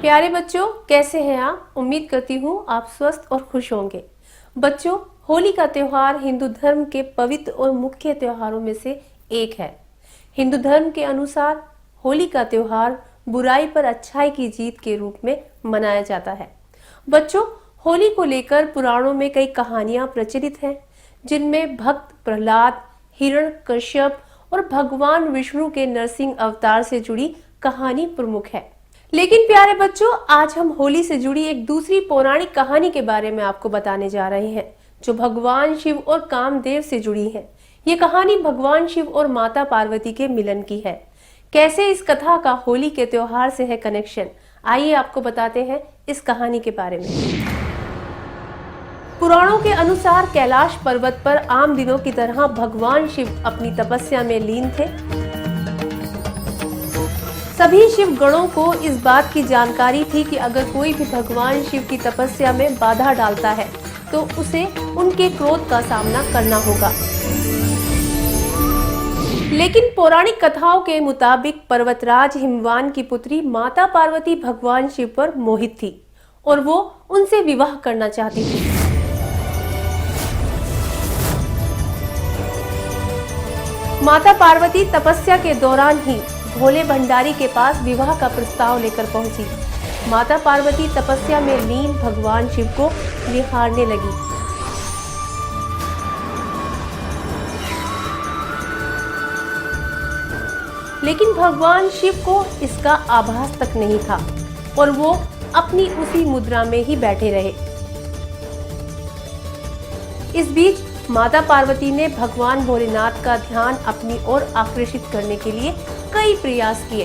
प्यारे बच्चों, कैसे हैं आप? उम्मीद करती हूँ आप स्वस्थ और खुश होंगे। बच्चों, होली का त्योहार हिंदू धर्म के पवित्र और मुख्य त्योहारों में से एक है। हिंदू धर्म के अनुसार होली का त्योहार बुराई पर अच्छाई की जीत के रूप में मनाया जाता है। बच्चों, होली को लेकर पुराणों में कई कहानियां प्रचलित हैं, जिनमें भक्त प्रहलाद, हिरण्यकश्यप और भगवान विष्णु के नरसिंह अवतार से जुड़ी कहानी प्रमुख है। लेकिन प्यारे बच्चों, आज हम होली से जुड़ी एक दूसरी पौराणिक कहानी के बारे में आपको बताने जा रहे हैं, जो भगवान शिव और कामदेव से जुड़ी है। ये कहानी भगवान शिव और माता पार्वती के मिलन की है। कैसे इस कथा का होली के त्योहार से है कनेक्शन, आइए आपको बताते हैं इस कहानी के बारे में। पुराणों के अनुसार कैलाश पर्वत पर आम दिनों की तरह भगवान शिव अपनी तपस्या में लीन थे। सभी शिव गणों को इस बात की जानकारी थी कि अगर कोई भी भगवान शिव की तपस्या में बाधा डालता है तो उसे उनके क्रोध का सामना करना होगा। लेकिन पौराणिक कथाओं के मुताबिक पर्वतराज हिमवान की पुत्री माता पार्वती भगवान शिव पर मोहित थी और वो उनसे विवाह करना चाहती थी। माता पार्वती तपस्या के दौरान ही भोले भंडारी के पास विवाह का प्रस्ताव लेकर पहुंची। माता पार्वती तपस्या में लीन भगवान शिव को निहारने लगी। लेकिन भगवान शिव को इसका आभास तक नहीं था और वो अपनी उसी मुद्रा में ही बैठे रहे। इस बीच माता पार्वती ने भगवान भोलेनाथ का ध्यान अपनी ओर आकर्षित करने के लिए कई प्रयास किए,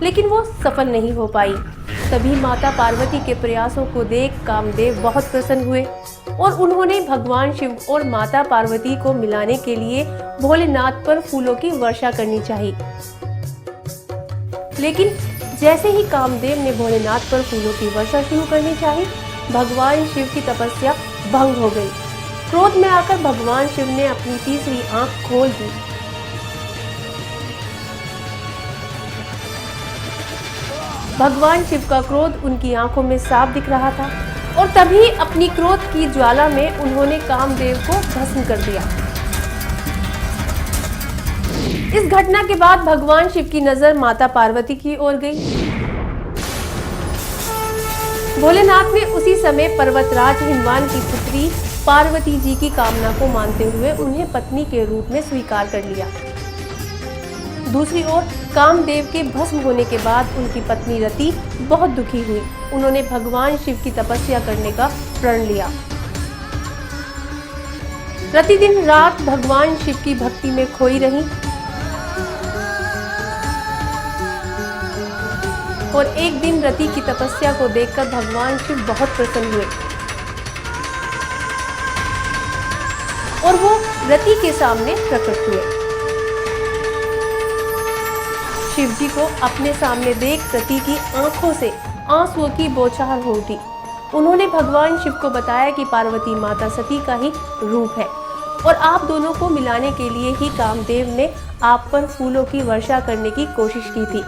लेकिन वो सफल नहीं हो पाई। तभी माता पार्वती के प्रयासों को देख कामदेव बहुत प्रसन्न हुए और उन्होंने भगवान शिव और माता पार्वती को मिलाने के लिए भोलेनाथ पर फूलों की वर्षा करनी चाहिए। लेकिन जैसे ही कामदेव ने भोलेनाथ पर फूलों की वर्षा शुरू करनी चाहिए, भगवान शिव की तपस्या भंग हो गई। क्रोध में आकर भगवान शिव ने अपनी तीसरी आंख खोल दी। भगवान शिव का क्रोध उनकी आंखों में साफ दिख रहा था और तभी अपनी क्रोध की ज्वाला में उन्होंने कामदेव को भस्म कर दिया। इस घटना के बाद भगवान शिव की नजर माता पार्वती की ओर गई। भोलेनाथ ने उसी समय पर्वतराज हिमवान की पुत्री पार्वती जी की कामना को मानते हुए उन्हें पत्नी के रूप में स्वीकार कर लिया। दूसरी ओर कामदेव के भस्म होने के बाद उनकी पत्नी रति बहुत दुखी हुई। उन्होंने भगवान शिव की तपस्या करने का प्रण लिया। रति दिन रात भगवान शिव की भक्ति में खोई रही और एक दिन रति की तपस्या को देखकर भगवान शिव बहुत प्रसन्न हुए और वो रति के सामने प्रकट हुए। शिव जी को अपने सामने देख रति की आंखों से आंसुओं की बौछार हो उठी। उन्होंने भगवान शिव को बताया कि पार्वती माता सती का ही रूप है और आप दोनों को मिलाने के लिए ही कामदेव ने आप पर फूलों की वर्षा करने की कोशिश की थी।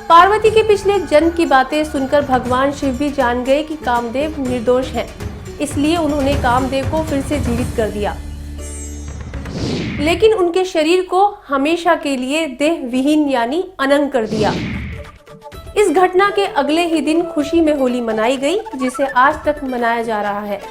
पार्वती के पिछले जन्म की बातें सुनकर भगवान शिव भी जान गए कि कामदेव निर्दोष हैं, इसलिए उन्होंने कामदेव को फिर से जीवित कर दिया, लेकिन उनके शरीर को हमेशा के लिए देह विहीन यानी अनंग कर दिया। इस घटना के अगले ही दिन खुशी में होली मनाई गई, जिसे आज तक मनाया जा रहा है।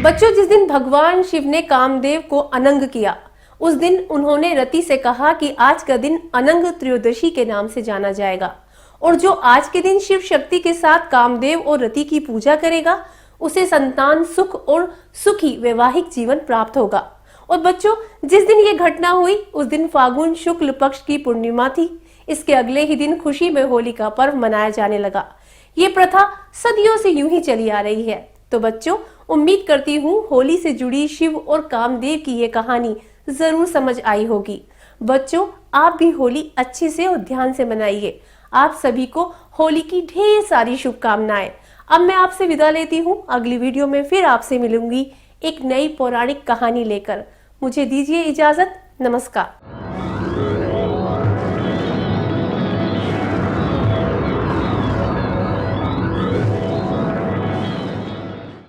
बच्चों, जिस दिन भगवान शिव ने कामदेव को अनंग किया, उस दिन उन्होंने रति से कहा कि आज का दिन अनंग त्रयोदशी के नाम से जाना जाएगा और जो आज के दिन शिव शक्ति के साथ कामदेव और रति की पूजा करेगा, उसे संतान सुख और सुखी वैवाहिक जीवन प्राप्त होगा। और बच्चों, जिस दिन ये घटना हुई उस दिन फागुन शुक्ल पक्ष की पूर्णिमा थी। इसके अगले ही दिन खुशी में होली का पर्व मनाया जाने लगा। ये प्रथा सदियों से यूं ही चली आ रही है। तो बच्चों, उम्मीद करती हूँ होली से जुड़ी शिव और कामदेव की ये कहानी जरूर समझ आई होगी। बच्चों, आप भी होली अच्छे से और ध्यान से मनाइए। आप सभी को होली की ढेर सारी शुभकामनाएं। अब मैं आपसे विदा लेती हूँ। अगली वीडियो में फिर आपसे मिलूंगी एक नई पौराणिक कहानी लेकर। मुझे दीजिए इजाजत। नमस्कार।